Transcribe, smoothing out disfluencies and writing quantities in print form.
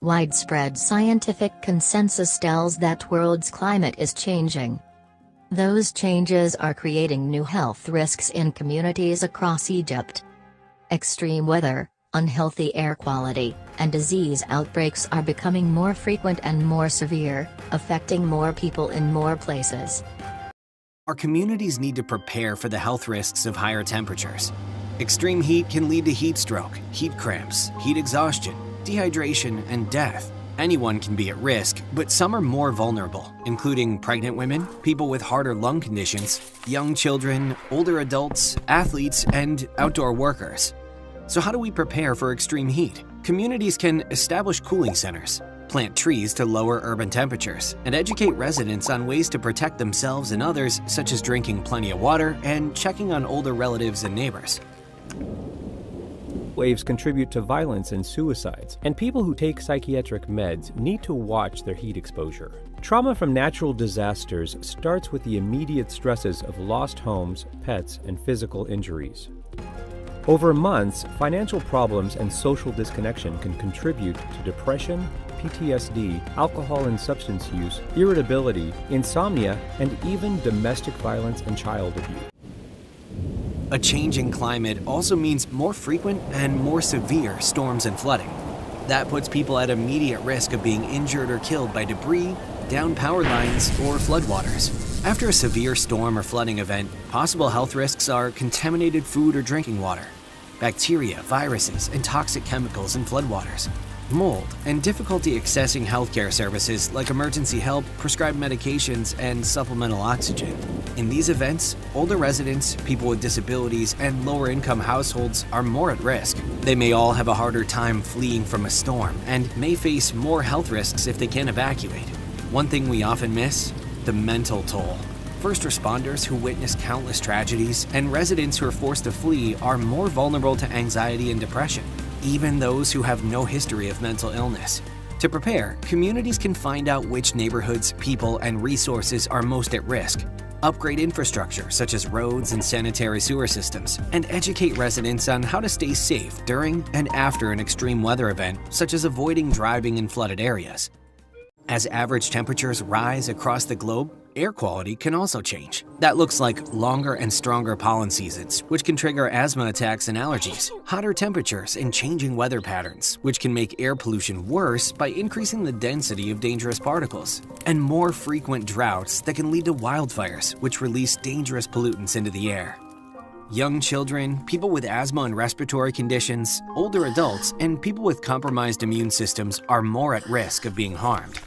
Widespread scientific consensus tells that world's climate is changing. Those changes are creating new health risks in communities across Egypt. Extreme weather, unhealthy air quality, and disease outbreaks are becoming more frequent and more severe, affecting more people in more places. Our communities need to prepare for the health risks of higher temperatures. Extreme heat can lead to heat stroke, heat cramps, heat exhaustion, dehydration, and death. Anyone can be at risk, but some are more vulnerable, including pregnant women, people with heart or lung conditions, young children, older adults, athletes, and outdoor workers. So how do we prepare for extreme heat? Communities can establish cooling centers, plant trees to lower urban temperatures, and educate residents on ways to protect themselves and others, such as drinking plenty of water and checking on older relatives and neighbors. Waves contribute to violence and suicides, and people who take psychiatric meds need to watch their heat exposure. Trauma from natural disasters starts with the immediate stresses of lost homes, pets, and physical injuries. Over months, financial problems and social disconnection can contribute to depression, PTSD, alcohol and substance use, irritability, insomnia, and even domestic violence and child abuse. A changing climate also means more frequent and more severe storms and flooding. That puts people at immediate risk of being injured or killed by debris, downed power lines, or floodwaters. After a severe storm or flooding event, possible health risks are contaminated food or drinking water, bacteria, viruses, and toxic chemicals in floodwaters, mold, and difficulty accessing healthcare services like emergency help, prescribed medications, and supplemental oxygen. In these events, older residents, people with disabilities, and lower-income households are more at risk. They may all have a harder time fleeing from a storm and may face more health risks if they can't evacuate. One thing we often miss: the mental toll. First responders who witness countless tragedies and residents who are forced to flee are more vulnerable to anxiety and depression, even those who have no history of mental illness. To prepare, communities can find out which neighborhoods, people, and resources are most at risk, upgrade infrastructure such as roads and sanitary sewer systems, and educate residents on how to stay safe during and after an extreme weather event, such as avoiding driving in flooded areas. As average temperatures rise across the globe, air quality can also change. That looks like longer and stronger pollen seasons, which can trigger asthma attacks and allergies, hotter temperatures and changing weather patterns, which can make air pollution worse by increasing the density of dangerous particles, and more frequent droughts that can lead to wildfires, which release dangerous pollutants into the air. Young children, people with asthma and respiratory conditions, older adults, and people with compromised immune systems are more at risk of being harmed.